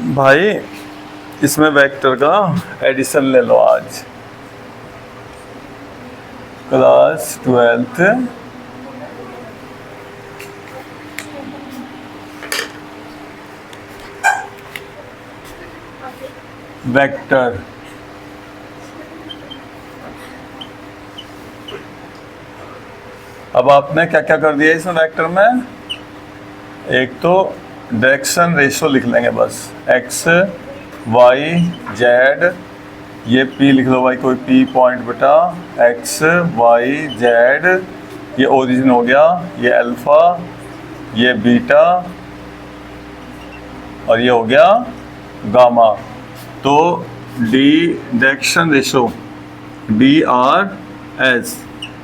भाई इसमें वेक्टर का एडिशन ले लो आज, क्लास 12th वेक्टर। अब आपने क्या क्या कर दिया इसमें वेक्टर में, एक तो डायरेक्शन रेशो लिख लेंगे बस, एक्स वाई जेड, ये पी लिख लो भाई, कोई पी पॉइंट बटा एक्स वाई जेड, ये ओरिजिन हो गया, ये अल्फा, ये बीटा और ये हो गया गामा। तो D direction ratio D R S,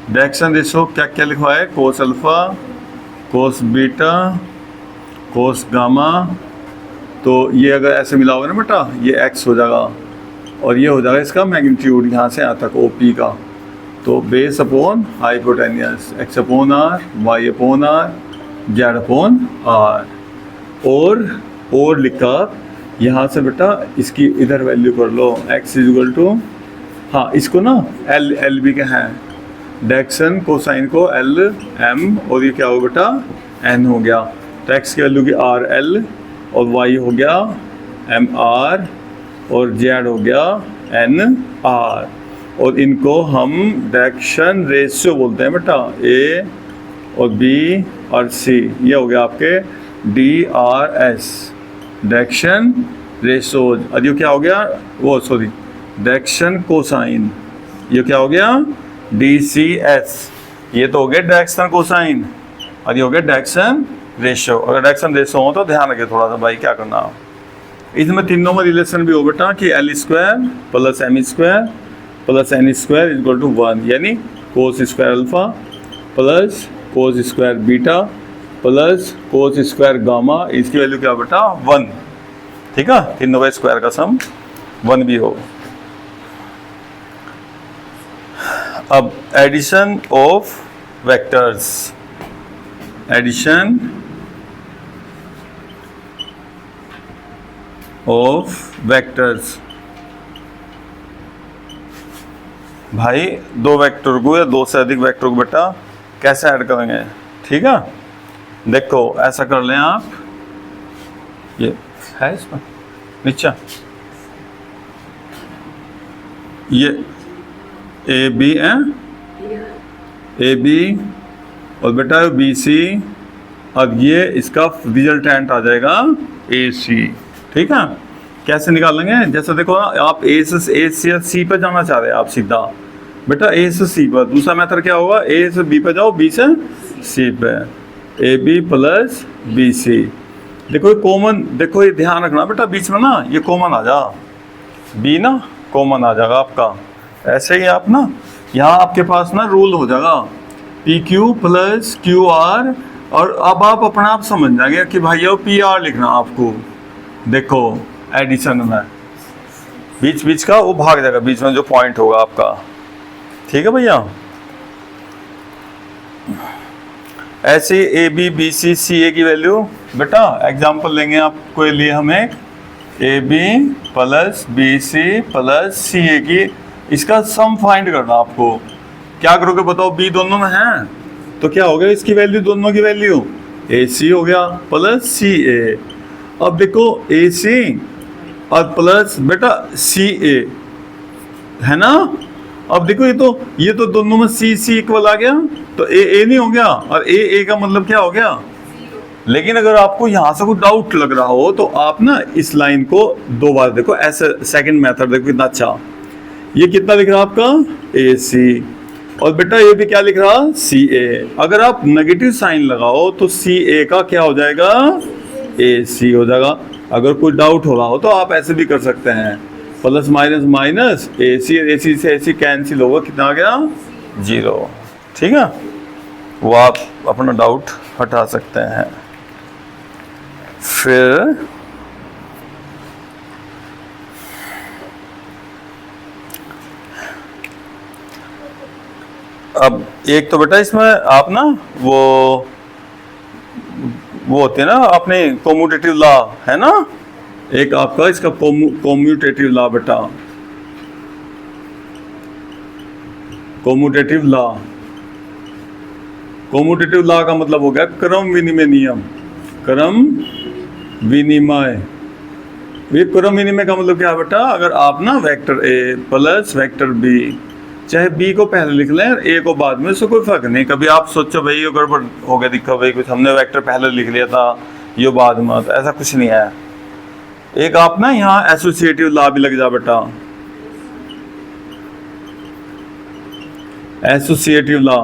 direction ratio क्या क्या लिखवा है, cos alpha, cos beta, cos gamma. तो ये अगर ऐसे मिला होगा ना बेटा, ये एक्स हो जाएगा और ये हो जाएगा इसका मैग्नीट्यूड यहाँ से यहाँ तक ओ पी का। तो base upon hypotenuse, x upon r, y upon r, z upon r. और लिखा यहाँ से बेटा इसकी इधर वैल्यू कर लो, एक्स इज इक्वल टू, हाँ इसको ना एल भी क्या है, डायरेक्शन कोसाइन को एल एम, और ये क्या हो बेटा एन हो गया। तो एक्स की वैल्यू की आर एल और वाई हो गया एम आर और जेड हो गया एन आर, और इनको हम डायरेक्शन रेशियो बोलते हैं बेटा, ए और बी और सी। ये हो गया आपके D R S direction ratios. और ये क्या हो गया, वो सॉरी डायरेक्शन कोसाइन, ये क्या हो गया डी सी एस। ये तो हो गया डायरेक्शन कोसाइन और ये हो गया डायरेक्शन रेशियो। अगर डायरेक्शन रेशियो हो तो ध्यान रखिए थोड़ा सा भाई, क्या करना इसमें तीनों में रिलेशन भी हो बेटा कि l square plus m square plus n square is equal to 1, यानी cos square alpha plus cos square beta plus cos square gamma, इसकी वैल्यू क्या बेटा 1। ठीक है, तीनों का स्क्वायर का सम 1 भी हो। अब addition of vectors, addition of vectors. भाई दो वेक्टर को या दो से अधिक वेक्टर को बेटा कैसे ऐड करेंगे, ठीक है। देखो ऐसा कर लें आप, ये है इसमें नीचे, ये ए बी है, ए बी और बेटा बी सी, और ये इसका रिजल्टेंट आ जाएगा ए सी। ठीक है, कैसे निकालेंगे, जैसे देखो ना आप ए से सी पे जाना चाह रहे हैं आप सीधा, बेटा ए से सी पर। दूसरा मेथड क्या होगा, ए से बी पे जाओ, बी से सी पे, A B plus B C. देखो ये कॉमन, देखो ये ध्यान रखना बेटा बीच में ना ये कॉमन आ जा, बी ना कॉमन आ जाएगा आपका। ऐसे ही आप ना यहाँ आपके पास ना रूल हो जाएगा P Q plus Q R, और अब आप अपना आप समझ जाएंगे कि भाई पी आर लिखना आपको। देखो एडिशन में बीच बीच का वो भाग जाएगा, बीच में जो पॉइंट होगा आपका। ठीक है भैया, ऐसे A B B C C A की वैल्यू बेटा एग्जांपल लेंगे आपको लिए, हमें A B plus B C plus C A की, इसका सम फाइंड करना आपको। क्या करोगे बताओ, बी दोनों में है तो क्या हो गया, इसकी वैल्यू दोनों की वैल्यू ए सी हो गया प्लस सी ए। अब देखो ए सी और प्लस बेटा सी ए है ना। अब देखो ये तो दोनों में सी सी इक्वल आ गया, तो ए नहीं हो गया, और ए का मतलब क्या हो गया। लेकिन अगर आपको यहाँ से कोई डाउट लग रहा हो तो आप ना इस लाइन को दो बार देखो, ऐसे सेकंड मेथड देखो कितना अच्छा। ये कितना लिख रहा है आपका ए सी, और बेटा ये भी क्या लिख रहा सी ए। अगर आप नेगेटिव साइन लगाओ तो सी ए का क्या हो जाएगा, ए सी हो जाएगा। अगर कोई डाउट हो रहा हो तो आप ऐसे भी कर सकते हैं, प्लस माइनस माइनस ए सी से ए सी कैंसिल होगा, कितना आ गया 0। ठीक है, वो आप अपना डाउट हटा सकते हैं। फिर अब एक तो बेटा इसमें आप ना वो होते हैं ना अपने कॉम्यूटेटिव लॉ है ना, एक आपका इसका कोम्यूटेटिव लॉ बेटा, कोम्यूटेटिव लॉ। कोम्यूटेटिव लॉ का मतलब हो गया क्रम विनिमय नियम, क्रम विनिमय। ये क्रम विनिमय का मतलब क्या है बेटा, अगर आप ना vector A plus vector B, चाहे बी को पहले लिख लें और ए को बाद में, उससे कोई फर्क नहीं। कभी आप सोचो भाई ये गड़बड़ हो गया, दिक्कत भाई कुछ हमने वेक्टर पहले लिख लिया था ये बाद में, तो ऐसा कुछ नहीं है। एक आप ना यहाँ एसोसिएटिव लॉ भी लग जा बेटा, एसोसिएटिव लॉ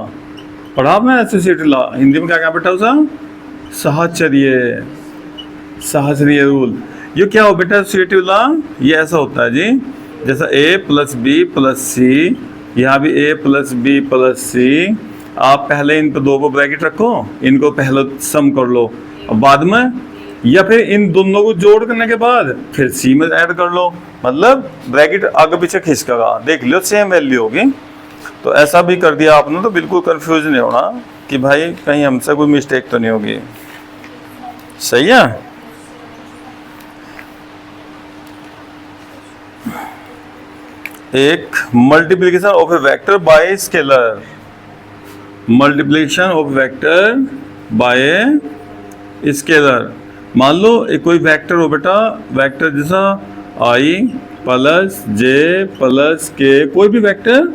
पढ़ा आपने। एसोसिएटिव लॉ हिंदी में क्या क्या बेटा उसका, साहचर्य, साहचर्य रूल। ये क्या हो बेटा एसोसिएटिव लॉ, ये ऐसा होता है जी, जैसा ए प्लस बी प्लस सी, यहाँ भी ए प्लस बी प्लस सी, आप पहले इन पर दो को ब्रैकेट रखो, इनको पहले सम कर लो और बाद में, या फिर इन दोनों को जोड़ करने के बाद फिर सी में ऐड कर लो, मतलब ब्रैकेट आगे पीछे खिसकेगा, देख लियो सेम वैल्यू होगी। तो ऐसा भी कर दिया आपने तो बिल्कुल कंफ्यूज नहीं होना कि भाई कहीं हमसे कोई मिस्टेक तो नहीं होगी। सही है। एक multiplication of A vector by scalar, multiplication of vector by scalar. मान लो एक कोई वेक्टर हो बेटा, वेक्टर जैसा आई प्लस जे प्लस के, कोई भी वेक्टर,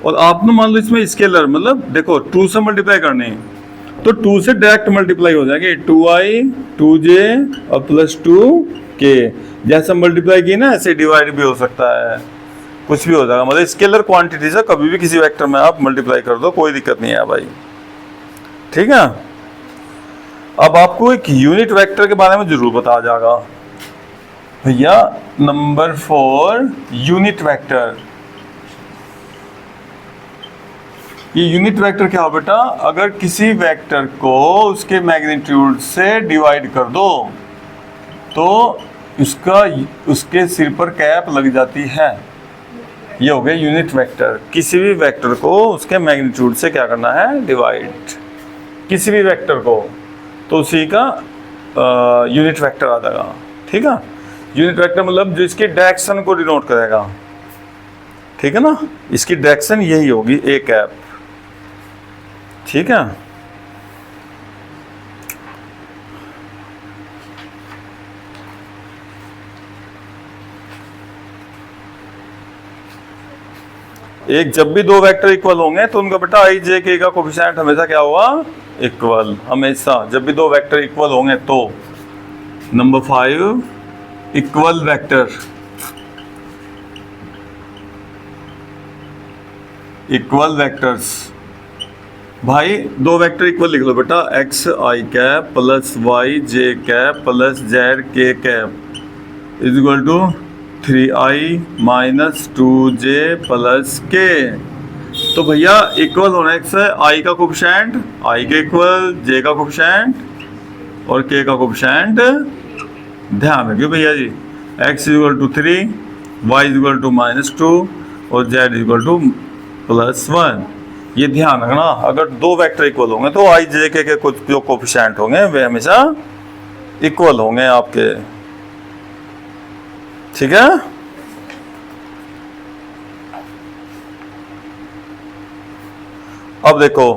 और आपने मान लो इसमें स्केलर, मतलब देखो 2 से मल्टीप्लाई करनी है तो 2 से डायरेक्ट मल्टीप्लाई हो जाएगी, 2i 2j और प्लस 2k। जैसा मल्टीप्लाई की ना ऐसे डिवाइड भी हो सकता है, कुछ भी हो जाएगा, मतलब स्केलर क्वांटिटी से कभी भी किसी वेक्टर में आप मल्टीप्लाई कर दो, कोई दिक्कत नहीं है भाई। ठीक है। अब आपको एक यूनिट वेक्टर के बारे में जरूर बताया जाएगा भैया। Number 4 unit vector. ये यूनिट वेक्टर क्या हो बेटा, अगर किसी वेक्टर को उसके मैग्नीट्यूड से डिवाइड कर दो तो उसके सिर पर कैप लग जाती है। ये हो गया यूनिट वेक्टर। किसी भी वेक्टर को उसके मैग्नीट्यूड से क्या करना है, डिवाइड, किसी भी वेक्टर को, तो उसी का यूनिट वेक्टर आ जाएगा। ठीक है। यूनिट वेक्टर मतलब जो इसकी डायरेक्शन को डिनोट करेगा। ठीक है ना, इसकी डायरेक्शन यही होगी, ए कैप। ठीक है। एक जब भी दो वेक्टर इक्वल होंगे तो उनका बेटा आई जे के का कोफिशिएंट हमेशा क्या हुआ, इक्वल। हमेशा जब भी दो वेक्टर इक्वल होंगे तो। Number 5 equal vector. Equal vectors भाई, दो वेक्टर इक्वल लिख लो बेटा, x i cap plus y j cap plus z k cap is equal to 3i minus 2j plus k. तो भैया इक्वल होना एक्स है, आई का कोफिशिएंट आई के इक्वल, जे का कोफिशिएंट और के का कोफिशिएंट। ध्यान रखिए भैया जी, x is equal to 3, y is equal to -2 और z इज इक्वल टू +1। ये ध्यान रखना, अगर दो वेक्टर इक्वल होंगे तो आई जे के कुछ जो कोफिशिएंट होंगे वे हमेशा इक्वल होंगे आपके। ठीक है। अब देखो,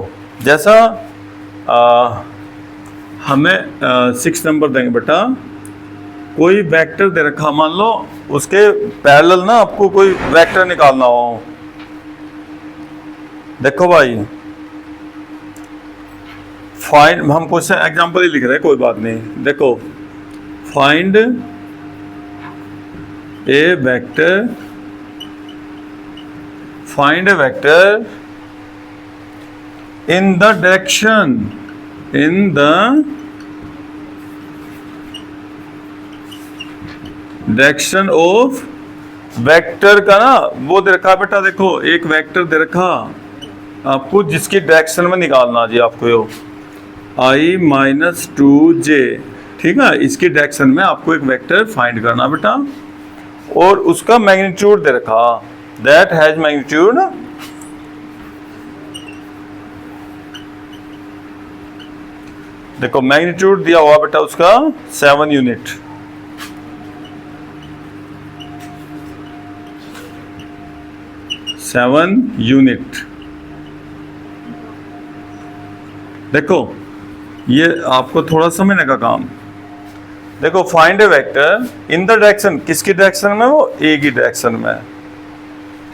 जैसा हमें 6 नंबर देंगे बेटा, कोई वेक्टर दे रखा, मान लो उसके पैरेलल ना आपको कोई वेक्टर निकालना हो। देखो भाई, फाइंड, हम क्वेश्चन एग्जांपल ही लिख रहे हैं, कोई बात नहीं। देखो, find A vector, find A vector in the direction, in the direction of vector का ना वो दे रखा बेटा। देखो एक वेक्टर दे रखा आपको, जिसकी डायरेक्शन में निकालना जी आपको यो i-2j। ठीक है, इसकी डायरेक्शन में आपको एक वेक्टर फाइंड करना बेटा, और उसका मैग्नीट्यूड दे रखा, दैट हैज मैग्नीट्यूड, देखो मैग्नीट्यूड दिया हुआ बेटा उसका 7 यूनिट। 7 यूनिट। देखो ये आपको थोड़ा समझने का काम। देखो find A vector in the direction, किसकी डायरेक्शन में, वो ए की डायरेक्शन में।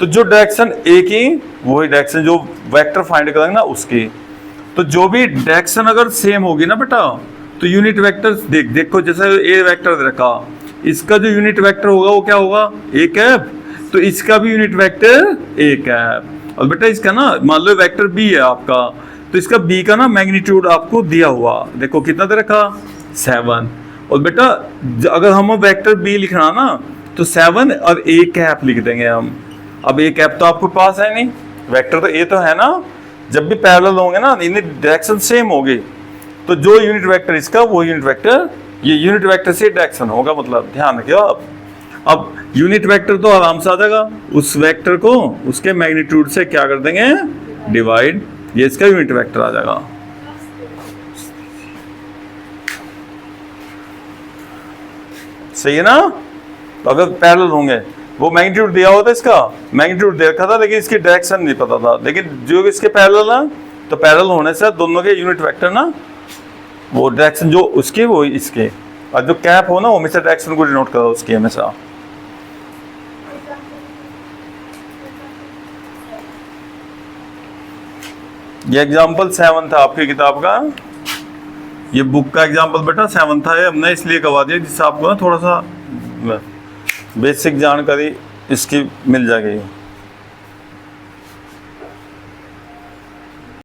तो जो डायरेक्शन ए की वही डायरेक्शन जो वेक्टर फाइंड करेंगे ना उसकी। तो जो भी डायरेक्शन अगर सेम होगी ना बेटा, तो यूनिट वेक्टर देखो जैसे ए वेक्टर दे रखा, इसका जो यूनिट वेक्टर होगा वो क्या होगा, ए कैप। तो इसका भी यूनिट वेक्टर ए कैप। और बेटा इसका ना मान लो वेक्टर बी है आपका, तो इसका बी का ना मैग्नीट्यूड आपको दिया हुआ, देखो कितना दे रखा, 7। और बेटा अगर हम वेक्टर बी लिखना ना तो 7 और ए कैप लिख देंगे हम। अब ए कैप तो आपके पास है नहीं, वेक्टर तो ए तो है ना। जब भी पैरेलल होंगे ना, इनकी डायरेक्शन सेम होगी, तो जो यूनिट वेक्टर इसका वो यूनिट वेक्टर, ये यूनिट वेक्टर से डायरेक्शन होगा, मतलब ध्यान रखियो आप। अब यूनिट वेक्टर तो आराम से आ जाएगा, उस वेक्टर को उसके मैग्नीट्यूड से क्या कर देंगे, डिवाइड, ये इसका यूनिट वेक्टर आ जाएगा। सही है ना। तो अगर पैरेलल होंगे, वो मैग्नीट्यूड दिया होता, इसका मैग्नीट्यूड दे रखा था लेकिन इसकी डायरेक्शन नहीं पता था, लेकिन जो इसके पैरेलल है तो पैरेलल होने से दोनों के यूनिट वेक्टर ना, वो डायरेक्शन जो उसके वो इसके, और जो कैप हो ना वो हमेशा डायरेक्शन को डिनोट करो उसकी हमेशा। ये एग्जाम्पल 7 था आपकी किताब का, ये बुक का एग्जाम्पल बेटा 7 था। ये हमने इसलिए करवा दिया जिससे आपको ना थोड़ा सा बेसिक जानकारी इसकी मिल जाएगी।